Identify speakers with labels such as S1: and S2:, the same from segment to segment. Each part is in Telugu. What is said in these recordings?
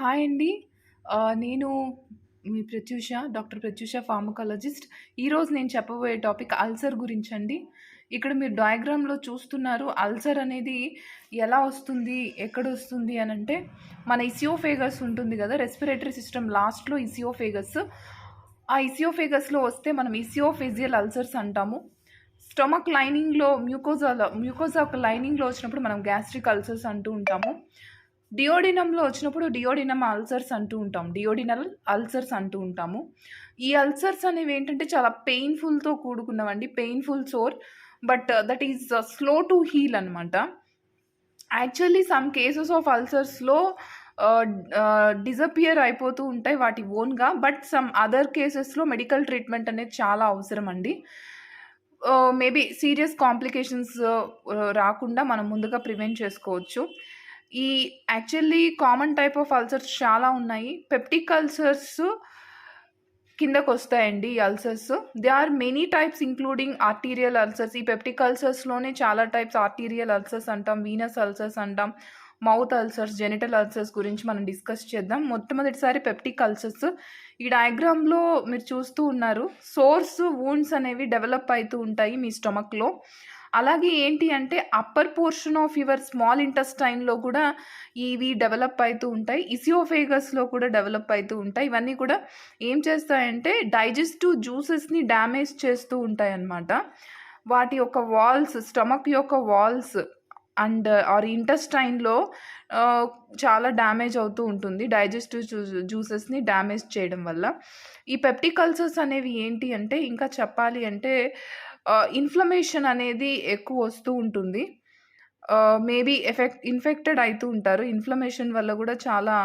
S1: హాయ్ అండి. నేను మీ ప్రత్యూష, డాక్టర్ ప్రత్యూష ఫార్మకాలజిస్ట్. ఈరోజు నేను చెప్పబోయే టాపిక్ అల్సర్ గురించండి. ఇక్కడ మీరు డయాగ్రామ్‌లో చూస్తున్నారు. అల్సర్ అనేది ఎలా వస్తుంది, ఎక్కడొస్తుంది అనంటే, మన ఇసియోఫేగస్ ఉంటుంది గదా! రెస్పిరేటరీ సిస్టమ్ లాస్ట్‌లో ఇసియోఫేగస్. ఆ ఇసియోఫేగస్‌లో వస్తే మనం ఇసియోఫేజియల్ అల్సర్స్ అంటాము. స్టొమక్ లైనింగ్‌లో మ్యూకోజా ఒక లైనింగ్‌లో వచ్చినప్పుడు మనం గ్యాస్ట్రిక్ అల్సర్స్ అంటూ ఉంటాము. డియోడినంలో వచ్చినప్పుడు డియోడినం అల్సర్స్ అంటూ ఉంటాం. డియోడినల్ అల్సర్స్ అంటూ ఉంటాము. ఈ అల్సర్స్ అనేవి ఏంటంటే చాలా పెయిన్‌ఫుల్‌తో కూడుకున్నవండి. Painful sore but that is slow to heal అనమాట. యాక్చువల్లీ సమ్ కేసెస్ ఆఫ్ అల్సర్స్‌లో డిసపియర్ అయిపోతూ ఉంటాయి వాటి ఓన్‌గా. బట్ సమ్ అదర్ కేసెస్‌లో మెడికల్ ట్రీట్మెంట్ అనేది చాలా అవసరం అండి. మేబీ సీరియస్ కాంప్లికేషన్స్ రాకుండా మనం ముందుగా ప్రివెంట్ చేసుకోవచ్చు. ఈ actually common type of ulcers చాలా ఉన్నాయి. పెప్టిక్ అల్సర్స్ కిందకొస్తాయండి ఈ ulcers. They are many types including arterial ulcers. ఈ పెప్టిక్ అల్సర్స్‌లోనే చాలా టైప్స్ ఆర్టీరియల్ అల్సర్స్ అంటాం, వీనస్ అల్సర్స్ అంటాం, మౌత్ అల్సర్స్, జెనిటల్ అల్సర్స్ గురించి మనం డిస్కస్ చేద్దాం. మొట్టమొదటిసారి పెప్టిక్ అల్సర్స్. ఈ డయాగ్రామ్‌లో మీరు చూస్తూ ఉన్నారు. సోర్స్, వూండ్స్ అనేవి డెవలప్ అయితూ ఉంటాయి మీ స్టొమక్‌లో. అలాగే ఏంటి అంటే upper portion of your small ఇంటెస్టైన్‌లో కూడా ఇవి డెవలప్ అయితూ ఉంటాయి. ఇసియోఫేగస్‌లో కూడా డెవలప్ అయితూ ఉంటాయి. ఇవన్నీ కూడా ఏం చేస్తాయంటే డైజెస్టివ్ జ్యూసెస్‌ని డ్యామేజ్ చేస్తూ ఉంటాయన్నమాట. వాటి యొక్క వాల్స్, స్టమక్ యొక్క వాల్స్ అండ్ ఆర్ ఇంటెస్టైన్‌లో చాలా డ్యామేజ్ అవుతూ ఉంటుంది. డైజెస్టివ్ జ్యూసెస్‌ని డ్యామేజ్ చేయడం వల్ల. ఈ పెప్టిక్ అల్సర్స్ అనేవి ఏంటి అంటే ఇంకా చెప్పాలి అంటే ఇన్‌ఫ్లమేషన్ అనేది ఎక్కువ వస్తూ ఉంటుంది. మేబీ ఇన్ఫెక్టెడ్ అయితూ ఉంటారు. ఇన్‌ఫ్లమేషన్ వల్ల గూడా చాలా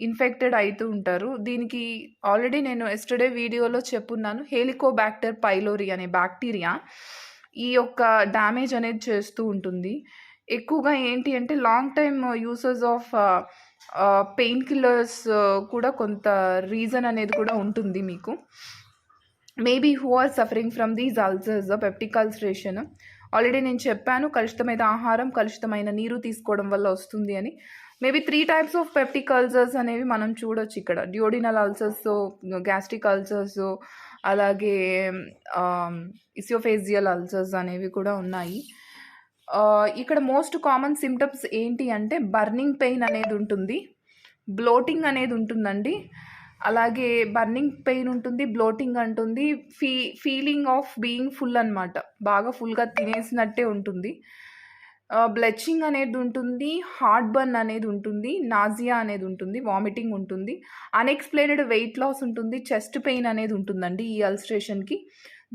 S1: ఇన్ఫెక్టెడ్ అయితూ ఉంటారు. దీనికి ఆల్రెడీ నేను యెస్టర్‌డే వీడియోలో చెప్పున్నాను. హెలికోబాక్టర్ పైలోరి అనే బ్యాక్టీరియా ఈ యొక్క డ్యామేజ్ అనేది చేస్తూ ఉంటుంది. ఎక్కువగా ఏంటి అంటే long time usage of pain killers కూడా కొంత రీజన్ అనేది కూడా ఉంటుంది మీకు. Maybe who are suffering from these ulcers, peptic ulceration. Already నేను చెప్పాను కలుషితమైన ఆహారం, కలుషితమైన నీరు తీసుకోవడం వల్ల వస్తుంది అని. Maybe 3 types of peptic ulcers అనేవి మనం చూడొచ్చు ఇక్కడ. డియోడినల్ అల్సర్స్, గ్యాస్ట్రిక్ అల్సర్స్, అలాగే ఇసియోఫేజియల్ అల్సర్స్ అనేవి కూడా ఉన్నాయి. ఇక్కడ మోస్ట్ కామన్ సిమ్టమ్స్ ఏంటి అంటే బర్నింగ్ పెయిన్ అనేది ఉంటుంది, బ్లోటింగ్ అనేది ఉంటుందండి. అలాగే బర్నింగ్ పెయిన్ ఉంటుంది, బ్లోటింగ్ అంటుంది, ఫీలింగ్ ఆఫ్ బీయింగ్ ఫుల్ అనమాట. బాగా ఫుల్గా తినేసినట్టే ఉంటుంది. బ్లెచ్చింగ్ అనేది ఉంటుంది, హార్ట్ బర్న్ అనేది ఉంటుంది, నాజియా అనేది ఉంటుంది, వామిటింగ్ ఉంటుంది, అన్ఎక్స్ప్లెయిన్డ్ వెయిట్ లాస్ ఉంటుంది, చెస్ట్ పెయిన్ అనేది ఉంటుందండి ఈ అల్సరేషన్కి.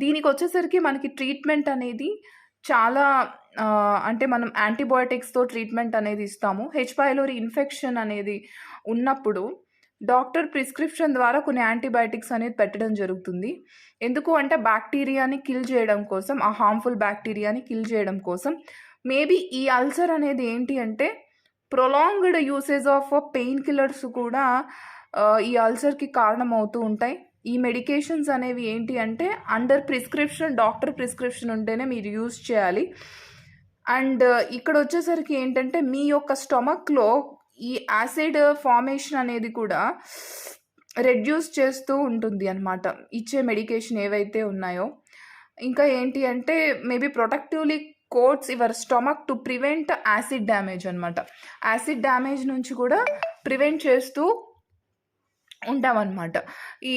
S1: దీనికి వచ్చేసరికి మనకి ట్రీట్మెంట్ అనేది చాలా అంటే మనం యాంటీబయోటిక్స్తో ట్రీట్మెంట్ అనేది ఇస్తాము. హెచ్ పైలోరీ ఇన్ఫెక్షన్ అనేది ఉన్నప్పుడు డాక్టర్ ప్రిస్క్రిప్షన్ ద్వారా కొన్ని యాంటీబయాటిక్స్ అనేది పెట్టడం జరుగుతుంది. ఎందుకు అంటే బ్యాక్టీరియాని కిల్ చేయడం కోసం, ఆ హార్మ్ఫుల్ బ్యాక్టీరియాని కిల్ చేయడం కోసం. మేబీ ఈ అల్సర్ అనేది ఏంటి అంటే prolonged usage of pain killers కూడా ఈ అల్సర్కి కారణమవుతూ ఉంటాయి. ఈ మెడికేషన్స్ అనేవి ఏంటి అంటే అండర్ ప్రిస్క్రిప్షన్, డాక్టర్ ప్రిస్క్రిప్షన్ ఉంటేనే మీరు యూజ్ చేయాలి. అండ్ ఇక్కడ వచ్చేసరికి ఏంటంటే మీ యొక్క స్టొమక్లో ఈ యాసిడ్ ఫార్మేషన్ అనేది కూడా రెడ్యూస్ చేస్తూ ఉంటుంది అనమాట ఇచ్చే మెడికేషన్ ఏవైతే ఉన్నాయో. ఇంకా ఏంటి అంటే maybe protectively coats your stomach to prevent acid damage అనమాట. యాసిడ్ డ్యామేజ్ నుంచి కూడా ప్రివెంట్ చేస్తూ ఉంటామన్నమాట. ఈ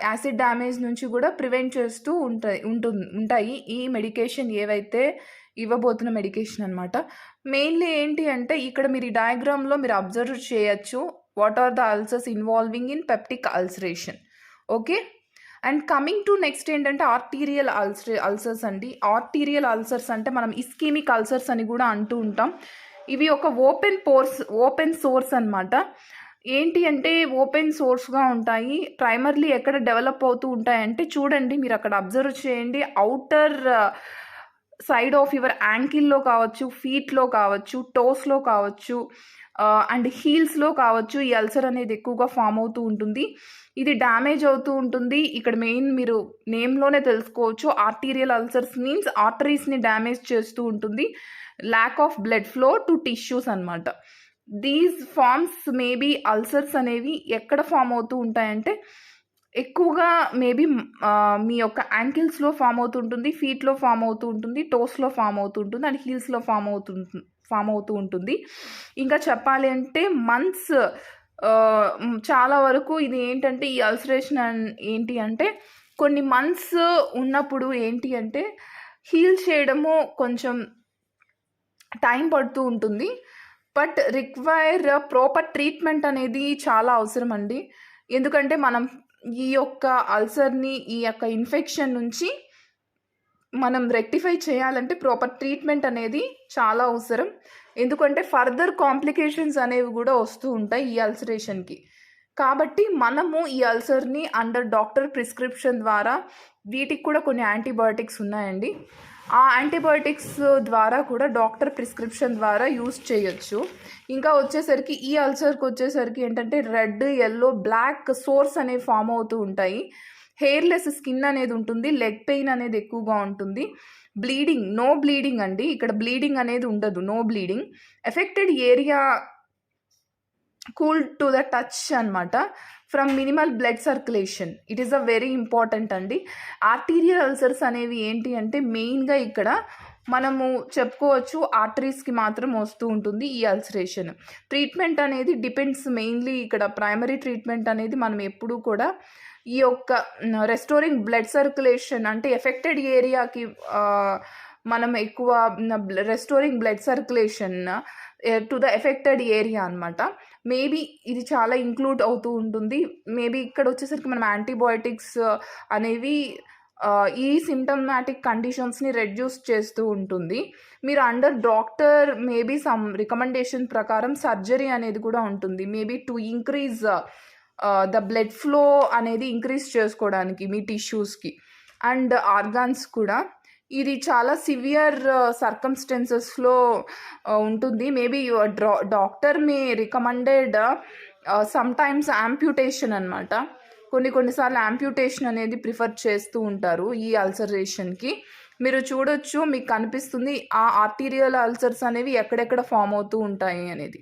S1: యాసిడ్ డ్యామేజ్ నుంచి కూడా ప్రివెంట్ చేస్తూ ఉంటాయి ఈ మెడికేషన్ ఏవైతే ఇవ్వబోతున్న మెడికేషన్ అనమాట. మెయిన్లీ ఏంటి అంటే ఇక్కడ మీరు ఈ డయాగ్రామ్లో మీరు అబ్జర్వ్ చేయొచ్చు what are the ulcers involving in peptic ulceration. Okay, and coming to next ఏంటంటే ఆర్టీరియల్ అల్సర్స్ అండి. ఆర్టీరియల్ అల్సర్స్ అంటే మనం ఇస్కీమిక్ అల్సర్స్ అని కూడా అంటూ ఉంటాం. ఇవి ఒక ఓపెన్ సోర్స్ అనమాట. ఏంటి అంటే ఓపెన్ సోర్స్గా ఉంటాయి. ప్రైమర్లీ ఎక్కడ డెవలప్ అవుతూ ఉంటాయంటే చూడండి, మీరు అక్కడ అబ్జర్వ్ చేయండి. అవుటర్ సైడ్ ఆఫ్ యువర్ యాంకిల్లో కావచ్చు, ఫీట్లో కావచ్చు, టోస్లో కావచ్చు, అండ్ హీల్స్లో కావచ్చు ఈ అల్సర్ అనేది ఎక్కువగా ఫామ్ అవుతూ ఉంటుంది. ఇది డ్యామేజ్ అవుతూ ఉంటుంది. ఇక్కడ మెయిన్ మీరు నేమ్లోనే తెలుసుకోవచ్చు. ఆర్టీరియల్ అల్సర్స్ మీన్స్ ఆర్టరీస్ని డ్యామేజ్ చేస్తూ ఉంటుంది. Lack of blood flow to tissues అనమాట. దీస్ ఫార్మ్స్ మేబీ అల్సర్స్ అనేవి ఎక్కడ ఫామ్ అవుతూ ఉంటాయంటే ఎక్కువగా మేబీ మీ యొక్క యాంకిల్స్లో ఫామ్ అవుతుంటుంది, ఫీట్లో ఫామ్ అవుతూ ఉంటుంది, టోస్లో ఫామ్ అవుతూ ఉంటుంది అండ్ హీల్స్లో ఫామ్ అవుతూ ఉంటుంది. ఇంకా చెప్పాలి అంటే మంత్స్ చాలా వరకు ఇది ఏంటంటే ఈ అల్సరేషన్ ఏంటి అంటే కొన్ని మంత్స్ ఉన్నప్పుడు ఏంటి అంటే హీల్ చేయడము కొంచెం టైం పడుతూ ఉంటుంది. బట్ రిక్వైర్ ప్రాపర్ ట్రీట్మెంట్ అనేది చాలా అవసరం అండి. ఎందుకంటే మనం ఈ యొక్క అల్సర్ని, ఈ యొక్క ఇన్ఫెక్షన్ నుంచి మనం రెక్టిఫై చేయాలంటే ప్రాపర్ ట్రీట్మెంట్ అనేది చాలా అవసరం. ఎందుకంటే ఫర్దర్ కాంప్లికేషన్స్ అనేవి కూడా వస్తూ ఉంటాయి ఈ అల్సరేషన్కి. కాబట్టి మనము ఈ అల్సర్ని అండర్ డాక్టర్ ప్రిస్క్రిప్షన్ ద్వారా, వీటికి కూడా కొన్ని యాంటీబయాటిక్స్ ఉన్నాయండి, ఆ యాంటీబయాటిక్స్ ద్వారా కూడా డాక్టర్ ప్రిస్క్రిప్షన్ ద్వారా యూస్ చేయొచ్చు. ఇంకా వచ్చేసరికి ఈ అల్సర్కి వచ్చేసరికి ఏంటంటే రెడ్, ఎల్లో, బ్లాక్ సోర్స్ అనేవి ఫామ్ అవుతూ ఉంటాయి. హెయిర్లెస్ స్కిన్ అనేది ఉంటుంది, లెగ్ పెయిన్ అనేది ఎక్కువగా ఉంటుంది, బ్లీడింగ్, నో బ్లీడింగ్ అండి, ఇక్కడ బ్లీడింగ్ అనేది ఉండదు, no bleeding. Affected area cool to the touch అనమాట, from minimal blood circulation. It is a very important అండి. ఆర్టీరియల్ అల్సర్స్ అనేవి ఏంటి అంటే మెయిన్గా ఇక్కడ మనము చెప్పుకోవచ్చు ఆర్టరీస్కి మాత్రం వస్తూ ఉంటుంది ఈ అల్సరేషన్. ట్రీట్మెంట్ అనేది డిపెండ్స్ మెయిన్లీ, ఇక్కడ ప్రైమరీ ట్రీట్మెంట్ అనేది మనం ఎప్పుడూ కూడా ఈ యొక్క రెస్టోరింగ్ బ్లడ్ సర్క్యులేషన్ అంటే ఎఫెక్టెడ్ ఏరియాకి మనం ఎక్కువ restoring blood circulation to the affected area అనమాట. మేబీ ఇది చాలా ఇంక్లూడ్ అవుతూ ఉంటుంది. మేబీ ఇక్కడ వచ్చేసరికి మనం యాంటీబయాటిక్స్ అనేవి ఈ సిమ్టమాటిక్ కండిషన్స్ని రెడ్యూస్ చేస్తూ ఉంటుంది. మీరు under doctor maybe some recommendation ప్రకారం సర్జరీ అనేది కూడా ఉంటుంది, maybe to increase the blood flow అనేది ఇంక్రీజ్ చేసుకోవడానికి మీ టిష్యూస్కి అండ్ ఆర్గాన్స్ కూడా. ఇది చాలా సివియర్ సర్కమ్స్టెన్సెస్లో ఉంటుంది. Maybe your doctor may recommended sometimes amputation అనమాట. కొన్నిసార్లు యాంప్యూటేషన్ అనేది ప్రిఫర్ చేస్తూ ఉంటారు ఈ అల్సరేషన్కి. మీరు చూడొచ్చు, మీకు కనిపిస్తుంది ఆ ఆర్టీరియల్ అల్సర్స్ అనేవి ఎక్కడెక్కడ ఫామ్ అవుతూ ఉంటాయి అనేది.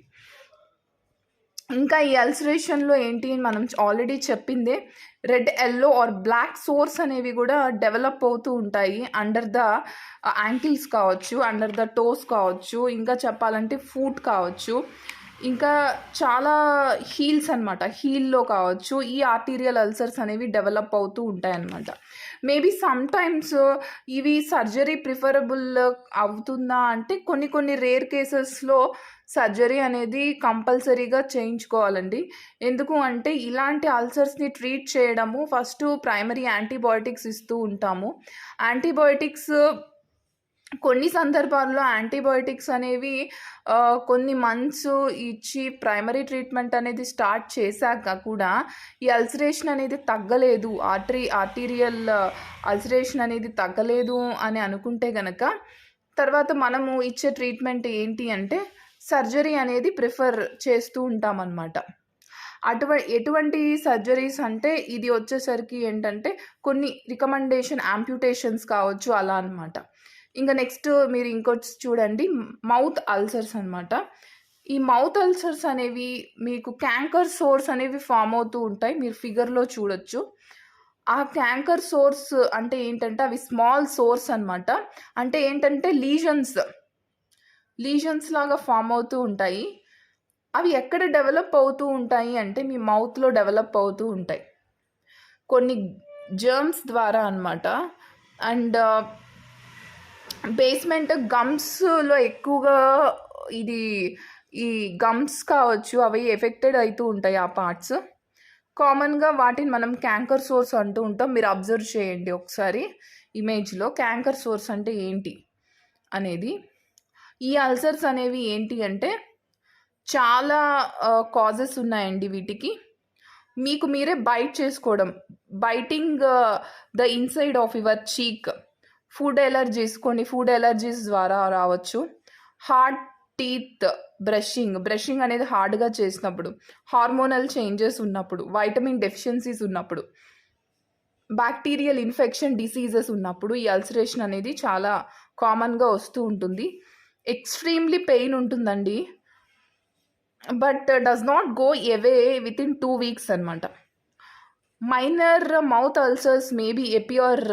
S1: ఇంకా ఈ అల్సరేషన్లో ఏంటి మనం ఆల్రెడీ చెప్పిందే, red, yellow or black sores అనేవి కూడా డెవలప్ అవుతూ ఉంటాయి అండర్ ద యాంకిల్స్ కావచ్చు, అండర్ ద టోస్ కావచ్చు, ఇంకా చెప్పాలంటే ఫూట్ కావచ్చు, ఇంకా చాలా హీల్స్ అనమాట, హీల్లో కావచ్చు ఈ ఆర్టీరియల్ అల్సర్స్ అనేవి డెవలప్ అవుతూ ఉంటాయి అన్నమాట. మేబీ సమ్టైమ్స్ ఇవి సర్జరీ ప్రిఫరబుల్ అవుతుందా అంటే కొన్ని రేర్ కేసెస్లో సర్జరీ అనేది కంపల్సరీగా చేయించుకోవాలండి. ఎందుకు అంటే ఇలాంటి అల్సర్స్ని ట్రీట్ చేయడము ఫస్ట్ ప్రైమరీ యాంటీబయాటిక్స్ ఇస్తూ ఉంటాము. యాంటీబయాటిక్స్ కొన్ని సందర్భాల్లో యాంటీబయాటిక్స్ అనేవి కొన్ని మంత్స్ ఇచ్చి ప్రైమరీ ట్రీట్మెంట్ అనేది స్టార్ట్ చేశాక కూడా ఈ అల్సరేషన్ అనేది తగ్గలేదు, ఆర్టీరియల్ అల్సరేషన్ అనేది తగ్గలేదు అని అనుకుంటే గనక తర్వాత మనము ఇచ్చే ట్రీట్మెంట్ ఏంటి అంటే సర్జరీ అనేది ప్రిఫర్ చేస్తూ ఉంటామన్నమాట. ఎటువంటి సర్జరీస్ అంటే ఇది వచ్చేసరికి ఏంటంటే కొన్ని రికమెండేషన్ యాంప్యూటేషన్స్ కావచ్చు అలా అనమాట. ఇంకా నెక్స్ట్ మీరు ఇంకొచ్చి చూడండి, మౌత్ అల్సర్స్ అనమాట. ఈ మౌత్ అల్సర్స్ అనేవి మీకు క్యాంకర్ సోర్స్ అనేవి ఫామ్ అవుతూ ఉంటాయి, మీరు ఫిగర్లో చూడొచ్చు. ఆ క్యాంకర్ సోర్స్ అంటే ఏంటంటే అవి స్మాల్ సోర్స్ అనమాట. అంటే ఏంటంటే లీజన్స్ లాగా ఫామ్ అవుతూ ఉంటాయి. అవి ఎక్కడ డెవలప్ అవుతూ ఉంటాయి అంటే మీ మౌత్లో డెవలప్ అవుతూ ఉంటాయి కొన్ని జర్మ్స్ ద్వారా అనమాట. అండ్ బేస్మెంట్ గమ్స్లో ఎక్కువగా ఈ గమ్స్ కావచ్చు అవి ఎఫెక్టెడ్ అవుతూ ఉంటాయి ఆ పార్ట్స్. కామన్గా వాటిని మనం క్యాంకర్ సోర్స్ అంటూ ఉంటాం. మీరు అబ్జర్వ్ చేయండి ఒకసారి ఇమేజ్లో క్యాంకర్ సోర్స్ అంటే ఏంటి అనేది. ఈ అల్సర్స్ అనేవి ఏంటి అంటే చాలా కాజెస్ ఉన్నాయండి వీటికి. మీకు మీరే బైట్ చేసుకోవడం, biting the inside of your cheek, food allergies ద్వారా రావచ్చు. హార్డ్ టీత్ బ్రషింగ్ అనేది హార్డ్గా చేసినప్పుడు, హార్మోనల్ చేంజెస్ ఉన్నప్పుడు, వైటమిన్ డెఫిషియన్సీస్ ఉన్నప్పుడు, బ్యాక్టీరియల్ ఇన్ఫెక్షన్ డిసీజెస్ ఉన్నప్పుడు ఈ అల్సరేషన్ అనేది చాలా కామన్గా వస్తూ ఉంటుంది. ఎక్స్ట్రీమ్లీ పెయిన్ ఉంటుందండి. But does not go away within 2 weeks అనమాట. Minor mouth ulcers maybe appear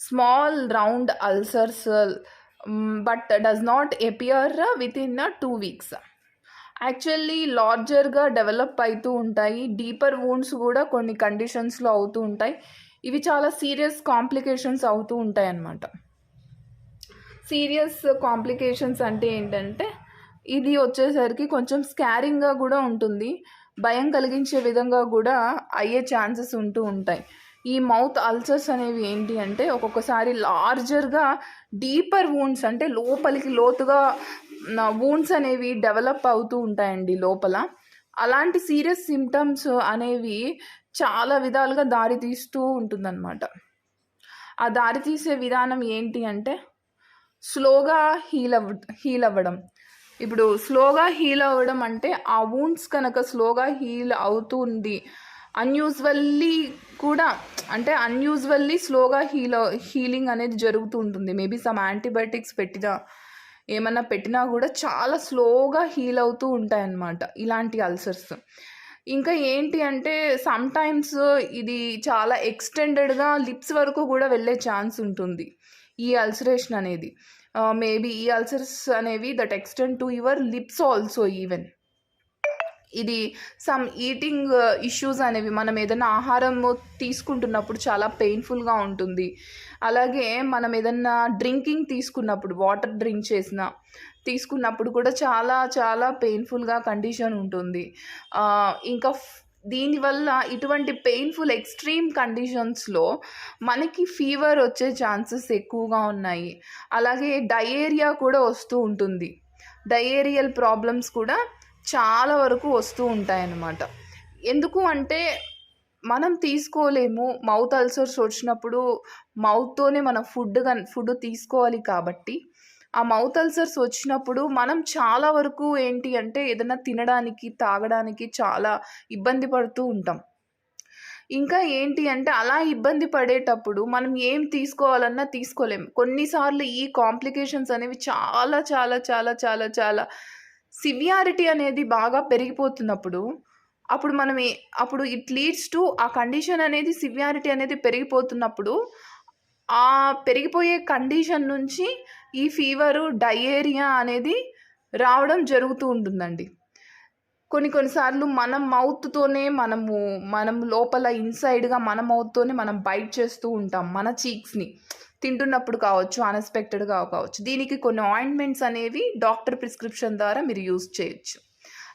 S1: small round ulcers, but does not appear within 2 weeks. Actually లార్జర్గా డెవలప్ అవుతూ ఉంటాయి. డీపర్ వూండ్స్ కూడా కొన్ని కండిషన్స్లో అవుతూ ఉంటాయి. ఇవి చాలా సీరియస్ కాంప్లికేషన్స్ అవుతూ ఉంటాయి అన్నమాట. సీరియస్ కాంప్లికేషన్స్ అంటే ఏంటంటే ఇది వచ్చేసరికి కొంచెం స్కారింగ్గా కూడా ఉంటుంది, భయం కలిగించే విధంగా కూడా అయ్యే ఛాన్సెస్ ఉంటూ ఉంటాయి. ఈ మౌత్ అల్సర్స్ అనేవి ఏంటి అంటే ఒక్కొక్కసారి లార్జర్గా డీపర్ వూండ్స్ అంటే లోపలికి లోతుగా వూండ్స్ అనేవి డెవలప్ అవుతూ ఉంటాయండి లోపల. అలాంటి సీరియస్ సిమ్టమ్స్ అనేవి చాలా విధాలుగా దారి తీస్తూ ఉంటుందన్నమాట. ఆ దారి తీసే విధానం ఏంటి అంటే స్లోగా హీల్ అవ్వడం. ఇప్పుడు స్లోగా హీల్ అవ్వడం అంటే ఆ వూండ్స్ కనుక స్లోగా హీల్ అవుతుంది, అన్యూజువల్లీ స్లోగా హీలింగ్ అనేది జరుగుతూ ఉంటుంది. మేబీ సమ్ యాంటీబయాటిక్స్ ఏమన్నా పెట్టినా కూడా చాలా స్లోగా హీల్ అవుతూ ఉంటాయన్నమాట ఇలాంటి అల్సర్స్. ఇంకా ఏంటి అంటే సమ్టైమ్స్ ఇది చాలా ఎక్స్టెండెడ్గా లిప్స్ వరకు కూడా వెళ్ళే ఛాన్స్ ఉంటుంది ఈ అల్సరేషన్ అనేది. మేబీ ఈ అల్సర్స్ అనేవి that extend to your lips also. Even ఇది సమ్ ఈటింగ్ ఇష్యూస్ అనేవి మనం ఏదైనా ఆహారం తీసుకుంటున్నప్పుడు చాలా పెయిన్ఫుల్గా ఉంటుంది. అలాగే మనం ఏదన్నా డ్రింకింగ్ తీసుకున్నప్పుడు, వాటర్ డ్రింక్ తీసుకున్నప్పుడు కూడా చాలా చాలా పెయిన్ఫుల్గా కండిషన్ ఉంటుంది. ఇంకా దీనివల్ల ఇటువంటి పెయిన్ఫుల్ ఎక్స్ట్రీమ్ కండిషన్స్లో మనకి ఫీవర్ వచ్చే ఛాన్సెస్ ఎక్కువగా ఉన్నాయి. అలాగే డయేరియా కూడా వస్తూ ఉంటుంది. డయేరియల్ ప్రాబ్లమ్స్ కూడా చాలా వరకు వస్తూ ఉంటాయన్నమాట. ఎందుకు అంటే మనం తీసుకోలేము. మౌత్ అల్సర్స్ వచ్చినప్పుడు మౌత్తోనే మనం ఫుడ్ తీసుకోవాలి కాబట్టి ఆ మౌత్ అల్సర్స్ వచ్చినప్పుడు మనం చాలా వరకు ఏంటి అంటే ఏదైనా తినడానికి తాగడానికి చాలా ఇబ్బంది పడుతూ ఉంటాం. ఇంకా ఏంటి అంటే అలా ఇబ్బంది పడేటప్పుడు మనం ఏం తీసుకోవాలన్నా తీసుకోలేము. కొన్నిసార్లు ఈ కాంప్లికేషన్స్ అనేవి చాలా చాలా చాలా చాలా చాలా సివియారిటీ అనేది బాగా పెరిగిపోతున్నప్పుడు అప్పుడు ఇట్ లీడ్స్ టు ఆ కండిషన్ అనేది సివియారిటీ అనేది పెరిగిపోతున్నప్పుడు ఆ పెరిగిపోయే కండిషన్ నుంచి ఈ ఫీవరు డయేరియా అనేది రావడం జరుగుతూ ఉంటుందండి. కొన్నిసార్లు మనం మౌత్తోనే మనం లోపల ఇన్సైడ్గా మన మౌత్తోనే మనం బైట్ చేస్తూ ఉంటాం మన చీక్స్ని తింటున్నప్పుడు కావచ్చు, అన్ఎక్స్పెక్టెడ్గా కావచ్చు. దీనికి కొన్ని ఆయింట్మెంట్స్ అనేవి డాక్టర్ ప్రిస్క్రిప్షన్ ద్వారా మీరు యూజ్ చేయొచ్చు.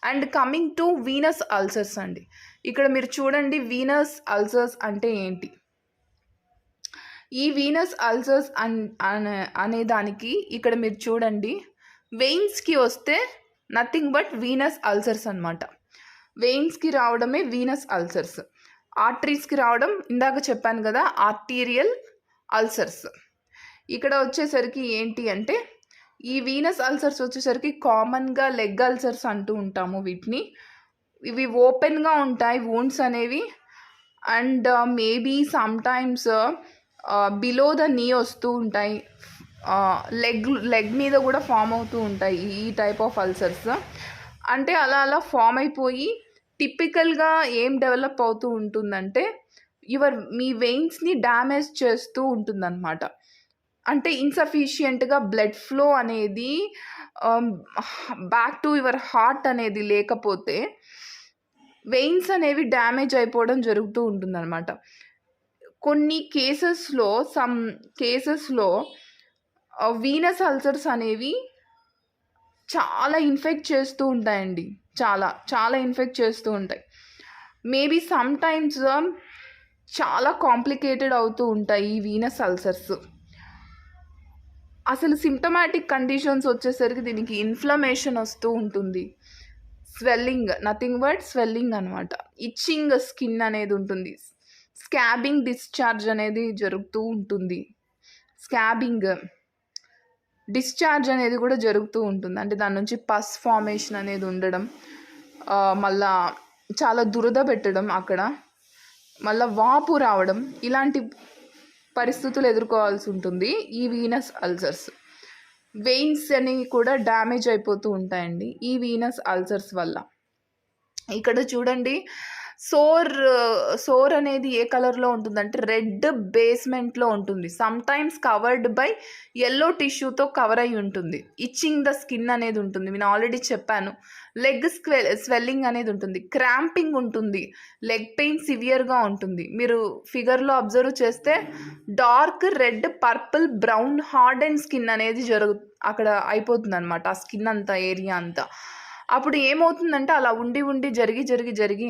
S1: And coming to Venus ulcers అండి, ఇక్కడ మీరు చూడండి వీనస్ అల్సర్స్ అంటే ఏంటి. ఈ వీనస్ అల్సర్స్ అనే దానికి ఇక్కడ మీరు చూడండి, వెయిన్స్కి వస్తే నథింగ్ బట్ వీనస్ అల్సర్స్ అనమాట. వెయిన్స్కి రావడమే వీనస్ అల్సర్స్. ఆర్టరీస్కి రావడం ఇందాక చెప్పాను కదా ఆర్టీరియల్ అల్సర్స్. ఇక్కడ వచ్చేసరికి ఏంటి అంటే ఈ వీనస్ అల్సర్స్ వచ్చేసరికి కామన్గా లెగ్ అల్సర్స్ అంటూ ఉంటాము వీటిని. ఇవి ఓపెన్గా ఉంటాయి వూండ్స్ అనేవి. And maybe sometimes below the నీ వస్తూ ఉంటాయి, లెగ్ మీద కూడా ఫామ్ అవుతూ ఉంటాయి ఈ టైప్ ఆఫ్ అల్సర్స్. అంటే అలా ఫామ్ అయిపోయి టిపికల్గా ఏం డెవలప్ అవుతూ ఉంటుందంటే మీ వెయిన్స్ని డ్యామేజ్ చేస్తూ ఉంటుందన్నమాట. అంటే ఇన్సఫిషియెంట్గా బ్లడ్ ఫ్లో అనేది బ్యాక్ టు యువర్ హార్ట్ అనేది లేకపోతే వెయిన్స్ అనేవి డ్యామేజ్ అయిపోవడం జరుగుతూ ఉంటుందన్నమాట. కొన్ని కేసెస్లో వీనస్ అల్సర్స్ అనేవి చాలా ఇన్ఫెక్ట్ చేస్తూ ఉంటాయండి. చాలా చాలా ఇన్ఫెక్ట్ చేస్తూ ఉంటాయి. మేబీ సమ్టైమ్స్ చాలా కాంప్లికేటెడ్ అవుతూ ఉంటాయి ఈ వీనస్ అల్సర్స్. అసలు సిమ్టమాటిక్ కండిషన్స్ వచ్చేసరికి దీనికి ఇన్ఫ్లమేషన్ వస్తూ ఉంటుంది, స్వెల్లింగ్, నథింగ్ బట్ స్వెల్లింగ్ అనమాట. ఇచ్చింగ్ స్కిన్ అనేది ఉంటుంది, స్కాబింగ్ డిశ్చార్జ్ అనేది జరుగుతూ ఉంటుంది. స్కాబింగ్ డిశ్చార్జ్ అనేది కూడా జరుగుతూ ఉంటుంది. అంటే దాని నుంచి పస్ ఫార్మేషన్ అనేది ఉండడం, మళ్ళా చాలా దురద పెట్టడం, అక్కడ మళ్ళీ వాపు రావడం, ఇలాంటి పరిస్థితులు ఎదుర్కోవాల్సి ఉంటుంది ఈ వీనస్ అల్సర్స్. వెయిన్స్ అనేవి కూడా డ్యామేజ్ అయిపోతూ ఉంటాయండి ఈ వీనస్ అల్సర్స్ వల్ల. ఇక్కడ చూడండి, సోర్ అనేది ఏ కలర్లో ఉంటుందంటే రెడ్ బేస్మెంట్లో ఉంటుంది. Sometimes covered by yellow టిష్యూతో కవర్ అయి ఉంటుంది. ఇచ్చింగ్ ద స్కిన్ అనేది ఉంటుంది, నేను ఆల్రెడీ చెప్పాను. లెగ్ స్వెల్లింగ్ అనేది ఉంటుంది, క్రాంపింగ్ ఉంటుంది, లెగ్ పెయిన్ సివియర్గా ఉంటుంది. మీరు ఫిగర్లో అబ్జర్వ్ చేస్తే dark red, purple, brown hard and skin అనేది అక్కడ అయిపోతుంది అనమాట, ఆ స్కిన్ అంతా ఏరియా అంతా. అప్పుడు ఏమవుతుందంటే అలా ఉండి జరిగి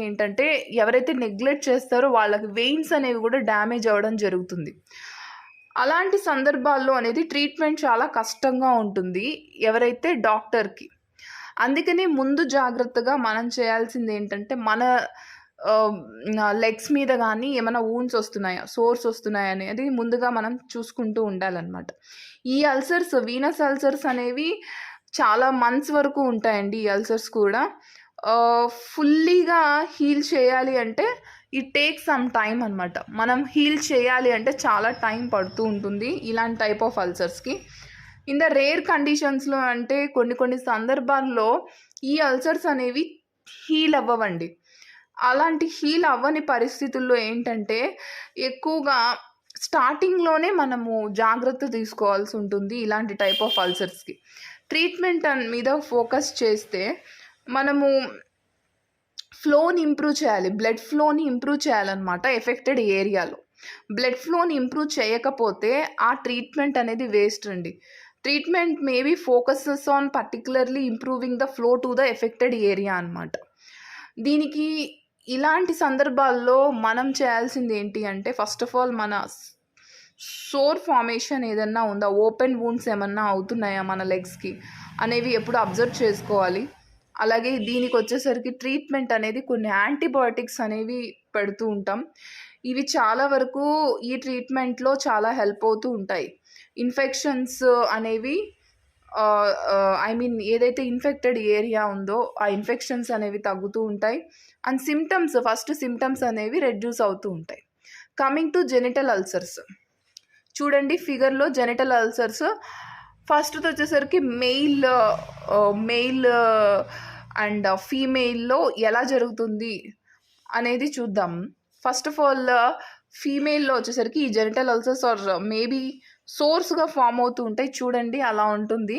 S1: ఏంటంటే ఎవరైతే నెగ్లెక్ట్ చేస్తారో వాళ్ళకి వెయిన్స్ అనేవి కూడా డ్యామేజ్ అవ్వడం జరుగుతుంది. అలాంటి సందర్భాల్లో అనేది ట్రీట్మెంట్ చాలా కష్టంగా ఉంటుంది ఎవరైతే డాక్టర్కి. అందుకనే ముందు జాగ్రత్తగా మనం చేయాల్సింది ఏంటంటే మన లెగ్స్ మీద కానీ ఏమైనా వూన్స్ వస్తున్నాయా, సోర్స్ వస్తున్నాయా అనేది ముందుగా మనం చూసుకుంటూ ఉండాలన్నమాట. ఈ అల్సర్స్, వీనస్ అల్సర్స్ అనేవి చాలా మంత్స్ వరకు ఉంటాయండి. ఈ అల్సర్స్ కూడా ఫుల్లీగా హీల్ చేయాలి అంటే ఇట్ టేక్ సమ్ టైం అనమాట. మనం హీల్ చేయాలి అంటే చాలా టైం పడుతూ ఉంటుంది ఇలాంటి టైప్ ఆఫ్ అల్సర్స్కి. ఇన్ ద రేర్ కండిషన్స్లో అంటే కొన్ని సందర్భాల్లో ఈ అల్సర్స్ అనేవి హీల్ అవ్వవండి. అలాంటి హీల్ అవ్వని పరిస్థితుల్లో ఏంటంటే ఎక్కువగా స్టార్టింగ్లోనే మనము జాగ్రత్త తీసుకోవాల్సి ఉంటుంది ఇలాంటి టైప్ ఆఫ్ అల్సర్స్కి. ట్రీట్మెంట్ మీద ఫోకస్ చేస్తే మనము ఫ్లోని ఇంప్రూవ్ చేయాలి, బ్లడ్ ఫ్లోని ఇంప్రూవ్ చేయాలన్నమాట. ఎఫెక్టెడ్ ఏరియాలో బ్లడ్ ఫ్లోని ఇంప్రూవ్ చేయకపోతే ఆ ట్రీట్మెంట్ అనేది వేస్ట్ అండి. Treatment maybe focuses on particularly improving the flow to the affected area అనమాట. దీనికి ఇలాంటి సందర్భాల్లో మనం చేయాల్సింది ఏంటి అంటే ఫస్ట్ ఆఫ్ ఆల్ మన సోర్ ఫార్మేషన్ ఏదన్నా ఉందా, ఓపెన్ వూండ్స్ ఏమన్నా అవుతున్నాయా మన లెగ్స్కి అనేవి ఎప్పుడు అబ్జర్వ్ చేసుకోవాలి. అలాగే దీనికి వచ్చేసరికి ట్రీట్మెంట్ అనేది కొన్ని యాంటీబయాటిక్స్ అనేవి పెడుతూ ఉంటాం. ఇవి చాలా వరకు ఈ ట్రీట్మెంట్లో చాలా హెల్ప్ అవుతూ ఉంటాయి. ఇన్ఫెక్షన్స్ అనేవి ఏదైతే ఇన్ఫెక్టెడ్ ఏరియా ఉందో ఆ ఇన్ఫెక్షన్స్ అనేవి తగ్గుతూ ఉంటాయి. అండ్ ఫస్ట్ సిమ్టమ్స్ అనేవి రెడ్యూస్ అవుతూ ఉంటాయి. కమింగ్ టు జెనిటల్ అల్సర్స్, చూడండి ఫిగర్లో జెనిటల్ అల్సర్స్ ఫస్ట్ వచ్చేసరికి మెయిల్ అండ్ ఫీమేల్లో ఎలా జరుగుతుంది అనేది చూద్దాం. ఫస్ట్ ఆఫ్ ఆల్ ఫీమేల్లో వచ్చేసరికి ఈ జెనిటల్ అల్సర్స్ ఆర్ మేబీ సోర్స్గా ఫామ్ అవుతూ ఉంటాయి. చూడండి అలా ఉంటుంది,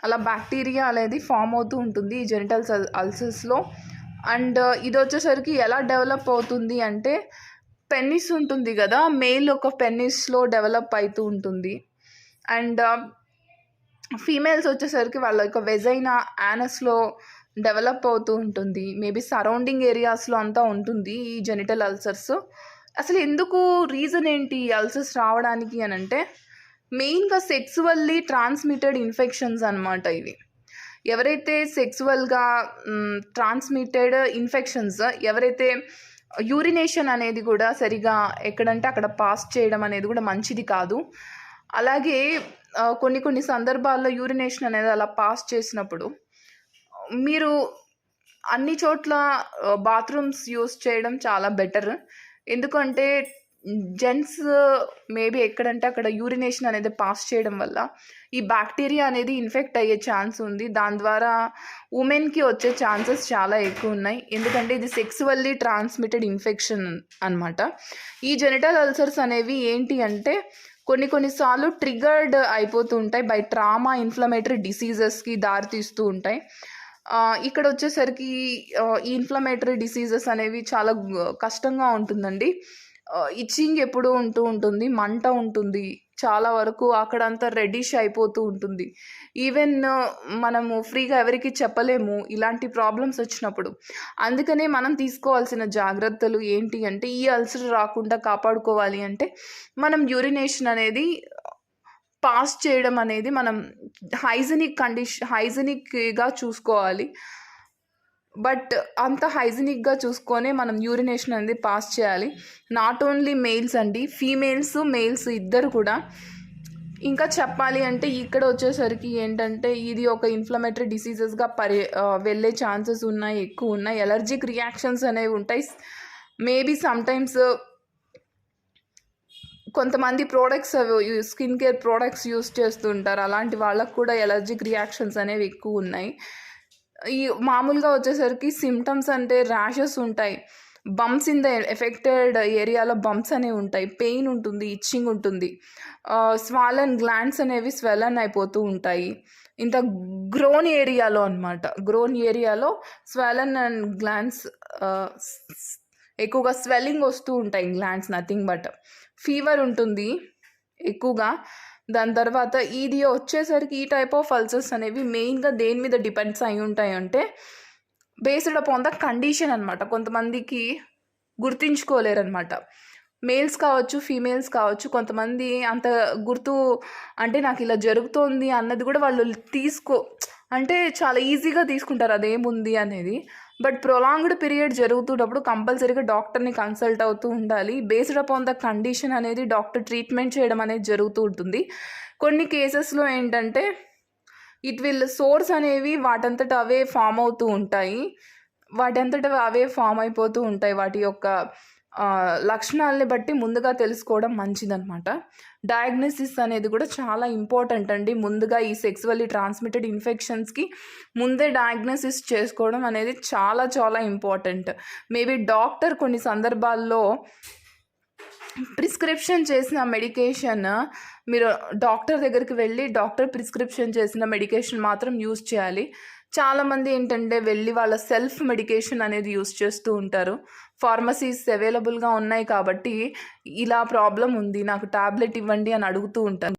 S1: అలా బ్యాక్టీరియా అనేది ఫామ్ అవుతూ ఉంటుంది ఈ జెనిటల్ అల్సర్స్లో. అండ్ ఇది వచ్చేసరికి ఎలా డెవలప్ అవుతుంది అంటే పెన్నిస్ ఉంటుంది కదా, మేల్ ఒక పెన్నిస్లో డెవలప్ అవుతూ ఉంటుంది. అండ్ ఫీమేల్స్ వచ్చేసరికి వాళ్ళ యొక్క వెజైనా, యానస్లో డెవలప్ అవుతూ ఉంటుంది. మేబీ సరౌండింగ్ ఏరియాస్లో అంతా ఉంటుంది ఈ జెనిటల్ అల్సర్స్. అసలు ఎందుకు, రీజన్ ఏంటి ఈ అల్సర్స్ రావడానికి అని అంటే మెయిన్గా సెక్సువల్లీ ట్రాన్స్మిటెడ్ ఇన్ఫెక్షన్స్ అనమాట ఇవి. ఎవరైతే సెక్సువల్గా ట్రాన్స్మిటెడ్ ఇన్ఫెక్షన్స్, ఎవరైతే యూరినేషన్ అనేది కూడా సరిగా ఎక్కడంటే అక్కడ పాస్ చేయడం అనేది కూడా మంచిది కాదు. అలాగే కొన్ని సందర్భాల్లో యూరినేషన్ అనేది అలా పాస్ చేసినప్పుడు మీరు అన్ని చోట్ల బాత్రూమ్స్ యూస్ చేయడం చాలా బెటర్. ఎందుకంటే జెంట్స్ మేబీ ఎక్కడంటే అక్కడ యూరినేషన్ అనేది పాస్ చేయడం వల్ల ఈ బ్యాక్టీరియా అనేది ఇన్ఫెక్ట్ అయ్యే ఛాన్స్ ఉంది. దాని ద్వారా ఉమెన్కి వచ్చే ఛాన్సెస్ చాలా ఎక్కువ ఉన్నాయి. ఎందుకంటే ఇది సెక్సువల్లీ ట్రాన్స్మిటెడ్ ఇన్ఫెక్షన్ అనమాట. ఈ జెనిటల్ అల్సర్స్ అనేవి ఏంటి అంటే కొన్నిసార్లు ట్రిగర్డ్ అయిపోతూ ఉంటాయి బై ట్రామా, ఇన్ఫ్లమేటరీ డిసీజెస్కి దారితీస్తూ ఉంటాయి. ఇక్కడ వచ్చేసరికి ఈ ఇన్ఫ్లమేటరీ డిసీజెస్ అనేవి చాలా కష్టంగా ఉంటుందండి. ఇచ్చింగ్ ఎప్పుడూ ఉంటుంది, మంట ఉంటుంది, చాలా వరకు అక్కడంతా రెడ్డిష్ అయిపోతూ ఉంటుంది. ఈవెన్ మనము ఫ్రీగా ఎవరికి చెప్పలేము ఇలాంటి ప్రాబ్లమ్స్ వచ్చినప్పుడు. అందుకనే మనం తీసుకోవాల్సిన జాగ్రత్తలు ఏంటి అంటే ఈ అల్సర్ రాకుండా కాపాడుకోవాలి అంటే మనం యూరినేషన్ అనేది పాస్ చేయడం అనేది మనం హైజీనిక్గా చూసుకోవాలి. బట్ అంత హైజీనిక్గా చూసుకొనే మనం యూరినేషన్ అనేది పాస్ చేయాలి. నాట్ ఓన్లీ మేల్స్ అండి, ఫీమేల్స్, మేల్స్ ఇద్దరు కూడా. ఇంకా చెప్పాలి అంటే ఇక్కడ వచ్చేసరికి ఏంటంటే ఇది ఒక ఇన్ఫ్లమేటరీ డిసీజెస్గా వెళ్ళే ఛాన్సెస్ ఎక్కువ ఉన్నాయి. ఎలర్జిక్ రియాక్షన్స్ అనేవి ఉంటాయి. మేబీ సమ్టైమ్స్ కొంతమంది ప్రోడక్ట్స్ అవి స్కిన్ కేర్ ప్రోడక్ట్స్ యూస్ చేస్తూ ఉంటారు. అలాంటి వాళ్ళకు కూడా ఎలర్జిక్ రియాక్షన్స్ అనేవి ఎక్కువ ఉన్నాయి. ఈ మామూలుగా వచ్చేసరికి సిమ్టమ్స్ అంటే ర్యాషెస్ ఉంటాయి, బంప్స్ ఇన్ ద ఎఫెక్టెడ్ ఏరియాలో బంప్స్ అనేవి ఉంటాయి, పెయిన్ ఉంటుంది, ఇచ్చింగ్ ఉంటుంది, స్వాలన్ గ్లాండ్స్ అనేవి స్వెలన్ అయిపోతూ ఉంటాయి. ఇంత గ్రోన్ ఏరియాలో అనమాట, గ్రోన్ ఏరియాలో స్వెలన్ అండ్ గ్లాండ్స్ ఎక్కువగా స్వెల్లింగ్ వస్తూ ఉంటాయి. గ్లాండ్స్ నథింగ్ బట్ ఫీవర్ ఉంటుంది ఎక్కువగా. దాని తర్వాత ఇది వచ్చేసరికి ఈ టైప్ ఆఫ్ అల్సర్స్ అనేవి మెయిన్గా దేని మీద డిపెండ్స్ అయి ఉంటాయి అంటే బేస్డ్ అపాన్ ద కండిషన్ అనమాట. కొంతమందికి గుర్తించుకోలేరనమాట. మేల్స్ కావచ్చు, ఫీమేల్స్ కావచ్చు. కొంతమంది అంత గుర్తు అంటే నాకు ఇలా జరుగుతోంది అన్నది కూడా వాళ్ళు అంటే చాలా ఈజీగా తీసుకుంటారు అదేముంది అనేది. బట్ ప్రొలాంగ్డ్ పీరియడ్ జరుగుతున్నప్పుడు కంపల్సరీగా డాక్టర్ని కన్సల్ట్ అవుతూ ఉండాలి. బేస్డ్ అపాన్ ద కండిషన్ అనేది డాక్టర్ ట్రీట్మెంట్ చేయడం అనేది జరుగుతూ ఉంటుంది. కొన్ని కేసెస్లో ఏంటంటే సోర్స్ అనేవి వాటంతట అవే ఫామ్ అవుతూ ఉంటాయి, అయిపోతూ ఉంటాయి. వాటి యొక్క లక్షణాలని బట్టి ముందుగా తెలుసుకోవడం మంచిదన్నమాట. డయాగ్నోసిస్ అనేది కూడా చాలా ఇంపార్టెంట్ అండి. ముందుగా ఈ సెక్సువల్లీ ట్రాన్స్మిటెడ్ ఇన్ఫెక్షన్స్కి ముందే డయాగ్నోసిస్ చేసుకోవడం అనేది చాలా చాలా ఇంపార్టెంట్. మేబీ డాక్టర్ కొన్ని సందర్భాల్లో ప్రిస్క్రిప్షన్ చేసిన మెడికేషన్ మీరు డాక్టర్ దగ్గరికి వెళ్ళి డాక్టర్ ప్రిస్క్రిప్షన్ చేసిన మెడికేషన్ మాత్రం యూజ్ చేయాలి. చాలామంది ఏంటంటే వెళ్ళి వాళ్ళ సెల్ఫ్ మెడికేషన్ అనేది యూజ్ చేస్తూ ఉంటారు. ఫార్మసీస్ అవైలబుల్గా ఉన్నాయి కాబట్టి ఇలా ప్రాబ్లం ఉంది నాకు టాబ్లెట్ ఇవ్వండి అని అడుగుతూ ఉంటారు.